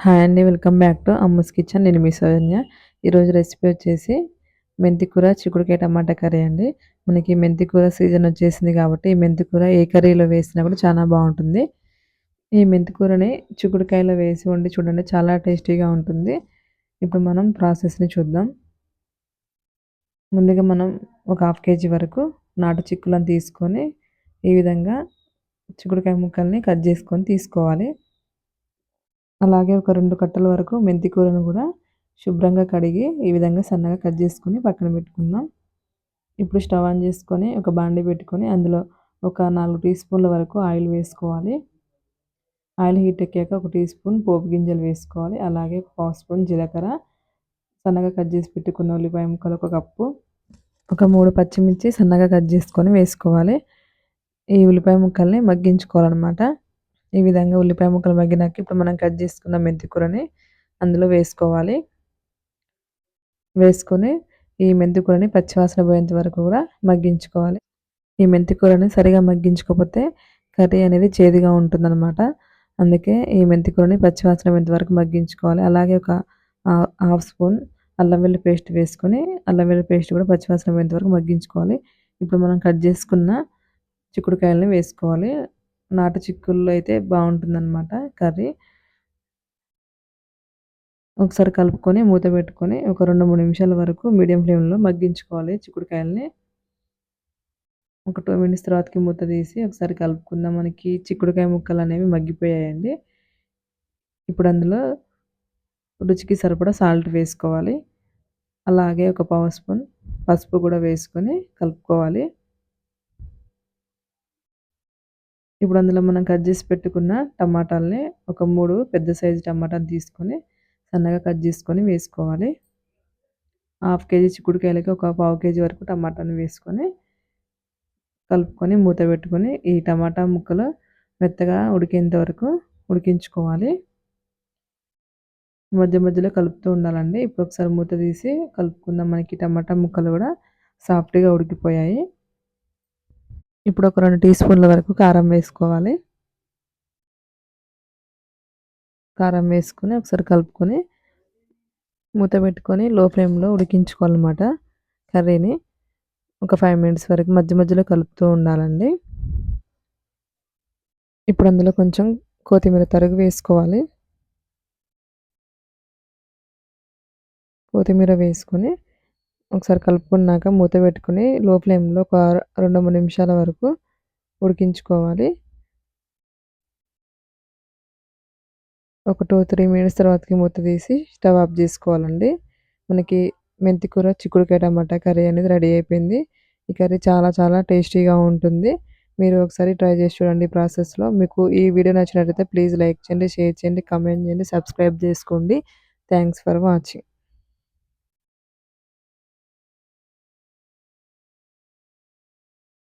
Hi అండి. Welcome back to Ammu's kitchen. నేను మీ సౌజన్య. ఈరోజు రెసిపీ వచ్చేసి మెంతి కూర, చిక్కుడుకాయ టమాటా కర్రీ అండి. మనకి మెంతి కూర సీజన్ వచ్చేసింది కాబట్టి, ఈ మెంతి కూర ఏ కర్రీలో వేసినా కూడా చాలా బావుంటుంది. ఈ మెంతి కూరని చిక్కుడుకాయలో వేసి వండి చూడండి, చాలా టేస్టీగా ఉంటుంది. ఇప్పుడు మనం ప్రాసెస్‌ని చూద్దాం. ముందుగా మనం ఒక హాఫ్ కేజీ వరకు నాటు చిక్కులను తీసుకొని, ఈ విధంగా చిక్కుడుకాయ ముక్కల్ని కట్ చేసుకొని తీసుకోవాలి. అలాగే ఒక 2 కట్టల వరకు మెంతి కూరను కూడా శుభ్రంగా కడిగి ఈ విధంగా సన్నగా కట్ చేసుకొని పక్కన పెట్టుకుందాం. ఇప్పుడు స్టవ్ ఆన్ చేసుకొని ఒక బాండీ పెట్టుకొని అందులో ఒక 4 టీ స్పూన్ల వరకు ఆయిల్ వేసుకోవాలి. ఆయిల్ హీట్ ఎక్కాక ఒక టీ స్పూన్ పోపు గింజలు వేసుకోవాలి. అలాగే ఒక పావు స్పూన్ జీలకర్ర, సన్నగా కట్ చేసి పెట్టుకున్న ఉల్లిపాయ ముక్కలు ఒక కప్పు, ఒక 3 పచ్చిమిర్చి సన్నగా కట్ చేసుకొని వేసుకోవాలి. ఈ ఉల్లిపాయ ముక్కల్ని మగ్గించుకోవాలన్నమాట. ఈ విధంగా ఉల్లిపాయ ముక్కలు మగ్గినాక ఇప్పుడు మనం కట్ చేసుకున్న మెంతి కూరని అందులో వేసుకోవాలి. వేసుకొని ఈ మెంతి కూరని పచ్చివాసన పోయేంత వరకు కూడా మగ్గించుకోవాలి. ఈ మెంతి కూరని సరిగా మగ్గించుకోకపోతే కర్రీ అనేది చేదుగా ఉంటుందన్నమాట. అందుకే ఈ మెంతి కూరని పచ్చివాసన పోయేంత వరకు మగ్గించుకోవాలి. అలాగే ఒక హాఫ్ స్పూన్ అల్లం వెల్లుల్లి పేస్ట్ వేసుకొని, అల్లం వెల్లుల్లి పేస్ట్ కూడా పచ్చివాసన పోయేంత వరకు మగ్గించుకోవాలి. ఇప్పుడు మనం కట్ చేసుకున్న చిక్కుడుకాయలని వేసుకోవాలి. నాటు చిక్కుల్లో అయితే బావుంటుందన్నమాట కర్రీ. ఒకసారి కలుపుకొని మూత పెట్టుకొని ఒక 2, 3 నిమిషాల వరకు మీడియం ఫ్లేమ్‌లో మగ్గించుకోవాలి చిక్కుడుకాయలని. ఒక 2 మినిట్స్ తర్వాతకి మూత తీసి ఒకసారి కలుపుకుందాం. మనకి చిక్కుడుకాయ ముక్కలనేవి మగ్గిపోయాయండి. ఇప్పుడు అందులో రుచికి సరిపడా సాల్ట్ వేసుకోవాలి. అలాగే ఒక పావు స్పూన్ పసుపు కూడా వేసుకొని కలుపుకోవాలి. ఇప్పుడు అందులో మనం కట్ చేసి పెట్టుకున్న టమాటాలని ఒక 3 పెద్ద సైజు టమాటాలు తీసుకొని సన్నగా కట్ చేసుకొని వేసుకోవాలి. హాఫ్ కేజీ చిక్కుడుకాయలకి ఒక పావు కేజీ వరకు టమాటాను వేసుకొని కలుపుకొని మూత పెట్టుకొని ఈ టమాటా ముక్కలు మెత్తగా ఉడికేంత వరకు ఉడికించుకోవాలి. మధ్య మధ్యలో కలుపుతూ ఉండాలండి. ఇప్పుడు ఒకసారి మూత తీసి కలుపుకుందాం. మనకి టమాటా ముక్కలు కూడా సాఫ్ట్‌గా ఉడికిపోయాయి. ఇప్పుడు ఒక 2 టీ స్పూన్ల వరకు కారం వేసుకోవాలి. కారం వేసుకొని ఒకసారి కలుపుకొని మూత పెట్టుకొని లో ఫ్లేమ్‌లో ఉడికించుకోవాలన్నమాట కర్రీని. ఒక 5 మినిట్స్ వరకు మధ్య మధ్యలో కలుపుతూ ఉండాలండి. ఇప్పుడు అందులో కొంచెం కొత్తిమీర తరుగు వేసుకోవాలి. కొత్తిమీర వేసుకొని ఒకసారి కలుపుకున్నాక మూత పెట్టుకొని లో ఫ్లేమ్‌లో ఒక 2, 3 నిమిషాల వరకు ఉడికించుకోవాలి. ఒక 2, 3 మినిట్స్ తర్వాతకి మూత తీసి స్టవ్ ఆఫ్ చేసుకోవాలండి. మనకి మెంతి కూర, చిక్కుడుకాయ టమాటా కర్రీ అనేది రెడీ అయిపోయింది. ఈ కర్రీ చాలా చాలా టేస్టీగా ఉంటుంది. మీరు ఒకసారి ట్రై చేసి చూడండి ఈ ప్రాసెస్‌లో. మీకు ఈ వీడియో నచ్చినట్లయితే ప్లీజ్ లైక్ చేయండి, షేర్ చేయండి, కామెంట్ చేయండి, సబ్స్క్రైబ్ చేసుకోండి. Thanks for watching.